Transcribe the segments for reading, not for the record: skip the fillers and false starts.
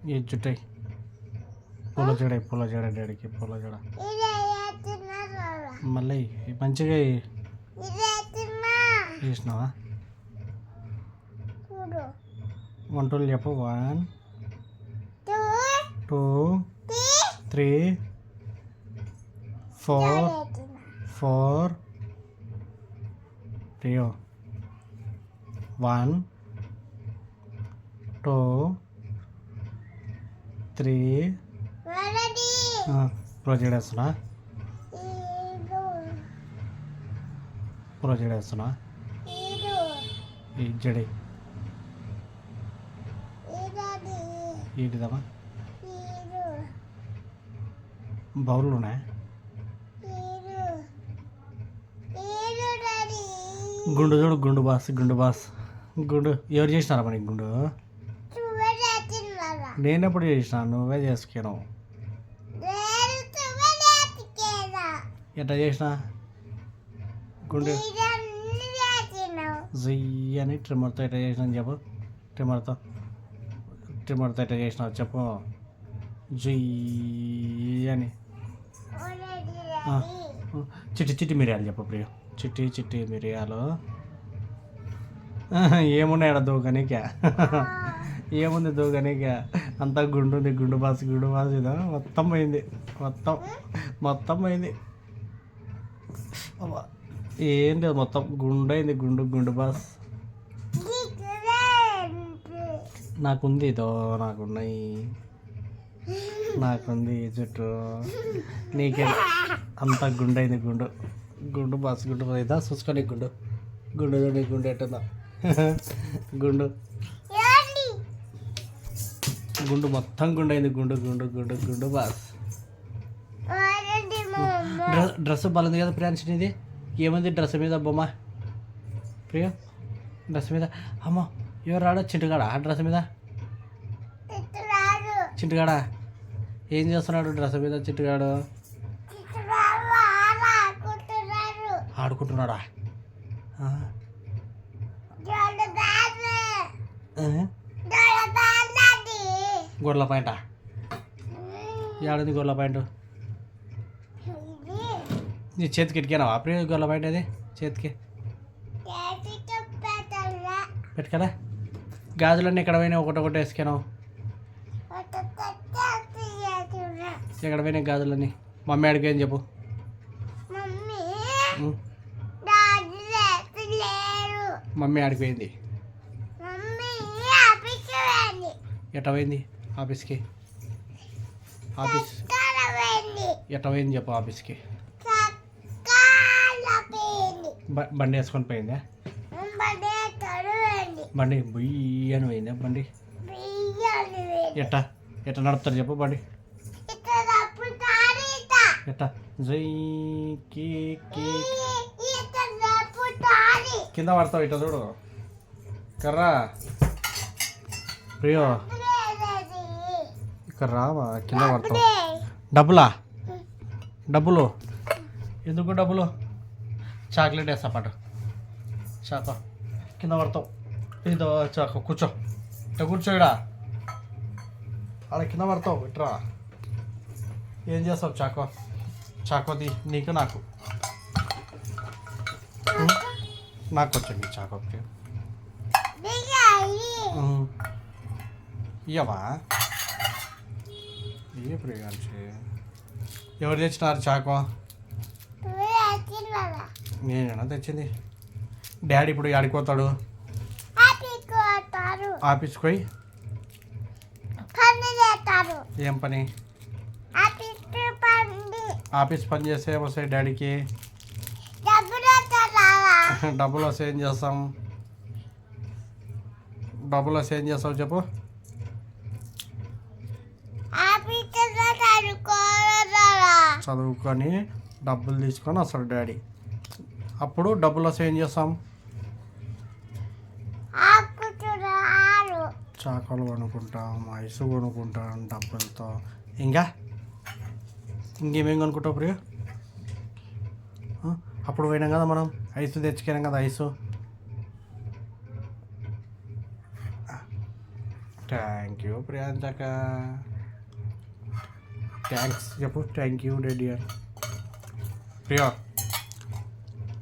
ఈ జుట్టై పూల జడ డాడీకి పూల జడ మళ్ళీ మంచిగా వేసినావా 1 2 చెప్పు 1 2 3 4 రియో 1 2 3 ప్రొజెక్ట్ వేస్తున్నా ఈ జడి ఏంటిదమ్మా బౌళ్ళు ఉన్నాయా గుండు చూడు గుండు బాస్ గుండు ఎవరు చేసినారా మనకి గుండు నేనెప్పుడు చేసినా నువ్వే చేసుకున్నావు ఎట్లా చేసినా గుండు జయ్యి అని ట్రిమ్మర్తో ఎట్లా చేసినా చెప్పు ట్రిమ్మర్తో ఎట్లా చేసినావు చెప్పు జయ్యి అని చిట్టి మిరియాలు చెప్పు ప్రియ చిట్టి మిరియాలు ఏమున్నాయి ఆడ దూకనిక ఏముంది దూకనిక అంతా గుండు బాస్ ఇదా మొత్తం పోయింది ఏంటి మొత్తం గుండు అయింది గుండు బాస్ నాకుంది ఇదో నాకుంది చుట్టూ నీకే అంతా గుండు అయింది గుండు బాస్ ఇదా చూసుకొని గుండు ఎట్టుందా గుండు మొత్తం గుండు అయింది గుండు బాస్ డ్రెస్ బాగుంది కదా ప్రియాంశ ఇది ఏముంది డ్రెస్ మీద బొమ్మ ప్రియ డ్రెస్ మీద అమ్మ ఎవరు రాడా చింటుగాడా ఆ డ్రెస్ మీద చింటుగాడా ఏం చేస్తున్నాడు డ్రెస్ మీద చింటుగాడు ఆడుకుంటున్నాడా గొర్రెల పాయింట్ ఏడుంది గొర్రెల పాయింట్ నీ చేతికి ఎట్టుకానావా అప్పుడే గొర్రెల పాయింట్ అది చేతికి పెట్టుకరా గాజులన్నీ ఎక్కడ పోయినా ఒకటి వేసుకున్నావు ఎక్కడ పోయినాయి గాజులన్నీ మమ్మీ అడిగేం చెప్పు మమ్మీ ఆడిపోయింది ఎట్ట పోయింది ఆఫీస్కి ఎట్ట పోయింది చెప్పు ఆఫీస్కి బండి వేసుకొని పోయిందా బండి బొయ్యని పోయిందా బండి ఎట్ట నడుపుతారు చెప్పు బండి ఎట్ట జై కింద పడతావు ఇట్లా చూడు కర్రా ప్రియో ఇక్కడ రావా కింద పడతావు డబ్బులు ఎందుకు డబ్బులు చాక్లెట్ వేస్తా పాటు చాకో కింద పడతావు ఇదో చాకో కూర్చో ఇడా అలా కింద పడతావు ఇట్రా ఏం చేస్తావు చాకోది నీకు నాకు వచ్చింది చాకో ఇయ్యవా ఏ ప్రియాంశి ఎవరు తెచ్చినారు చాకో నేనేనా తెచ్చింది డాడీ ఇప్పుడు ఆడిపోతాడు ఆఫీస్కి పోయి ఏం పని ఆఫీస్ పని చేస్తే ఏమొస్తాయి డాడీకి డబ్బులు వస్తే ఏం చేస్తాం చెప్పు చదువుకొని డబ్బులు తీసుకొని వస్తాడు డాడీ అప్పుడు డబ్బులు వస్తే ఏం చేస్తాం చాకలు కొనుక్కుంటాం ఐసు కొనుక్కుంటాం డబ్బులతో ఇంకేమేం కొనుక్కుంటావు ప్రియ అప్పుడు పోయినాం కదా మనం ఐసు తెచ్చుకున్నాం కదా ఐసు థ్యాంక్ యూ ప్రియాంశక. థ్యాంక్స్ చెప్పు. థ్యాంక్ యూ డాడీ అని. ప్రియా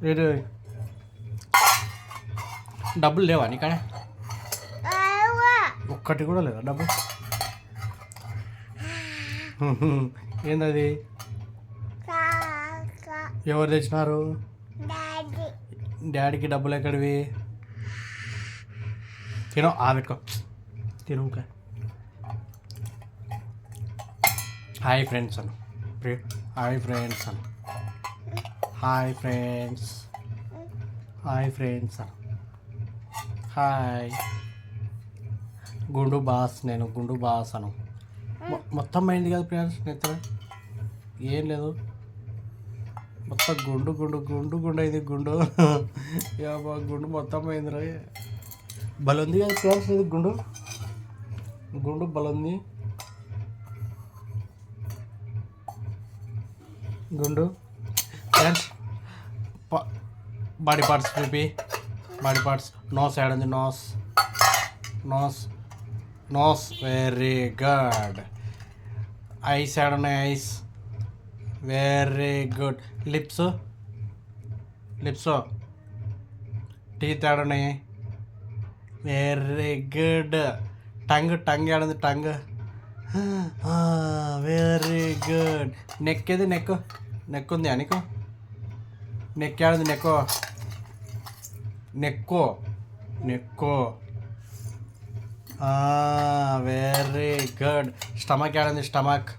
రేడు డబ్బులు లేవా నీకాడ? ఒక్కటి కూడా లేదా డబ్బులు? ఏందది? ఎవరు తెచ్చినారు? డాడీకి డబ్బులు ఎక్కడివి? తిను పెట్టుకో తిను. Hi friends Anu Priya. Hi friends Anu. Hi friends. Hi friends Anu. Hi గుండు బాస్. నేను గుండు బాస్ అను. మొత్తం అయింది కదా ఫ్రెండ్స్. నెత్త ఏం లేదు, మొత్తం గుండు గుండు గుండు గుండు అయింది. గుండు గుండు మొత్తం అయిందిరా. బలుంది కదా ఫ్రెండ్స్. ఇది గుండు గుండు బలుంది. గుండు ఫ్రెండ్స్. బాడీ పార్ట్స్ చూపి. Body parts. నోస్ యాడ్ ఉంది. Nose nose nose very good. Eyes యాడ్ ఉన్నాయి. Eyes very good. Lips lips. Teeth యాడ్ ఉన్నాయి. Very good. టంగ్ టంగ్ యాడ్ ఉంది. Tongue very good. నెక్ ఏది? నెక్ నెక్ ఉంది నీకు? నెక్ యాడ్ ఉంది. నెక్కో నెక్కో నెక్కో వెరీ గుడ్. స్టమక్ యాడ్ ఉంది. Stomach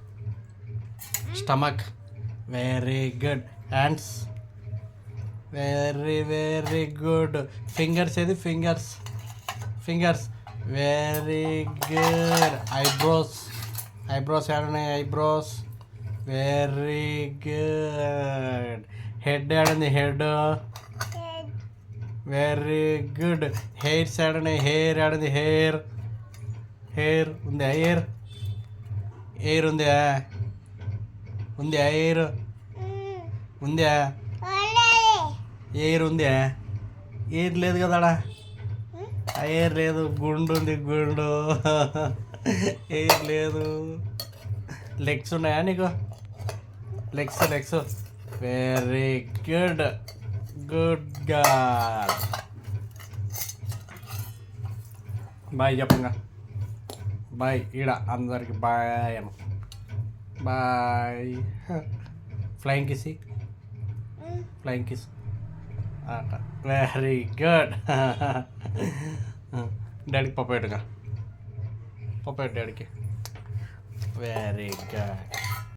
stomach very good. Hands very very good. Fingers ఏది? Fingers fingers very good. Eyebrows eyebrows యాడ్ ఉన్నాయి. Eyebrows very good. హెడ్ యాడ్ ఉంది. Head very good. హెయిర్స్ యాడ్ ఉన్నాయి. హెయిర్ యాడ్ ఉంది. హెయిర్ హెయిర్ ఉంది. హెయిర్ హెయిర్ ఉందా? ఉంది. హెయిర్ ఉందా? ఎయిర్ ఉందా? ఎయిర్ లేదు కదా. ఎయిర్ లేదు. గుండు ఉంది. గుండు ఎయిర్ లేదు. లెగ్స్ ఉన్నాయా నీకు? Legs legs very good. Good girl. Bye చెప్పంగా. బాయ్. ఈడ అందరికి బాయ్ అను. Bye. Flying kiss. Flying kiss అట. Very good. డాడీకి పప్పు పెట్టుగా. పప్పు పెట్టు డాడీకి. Very good.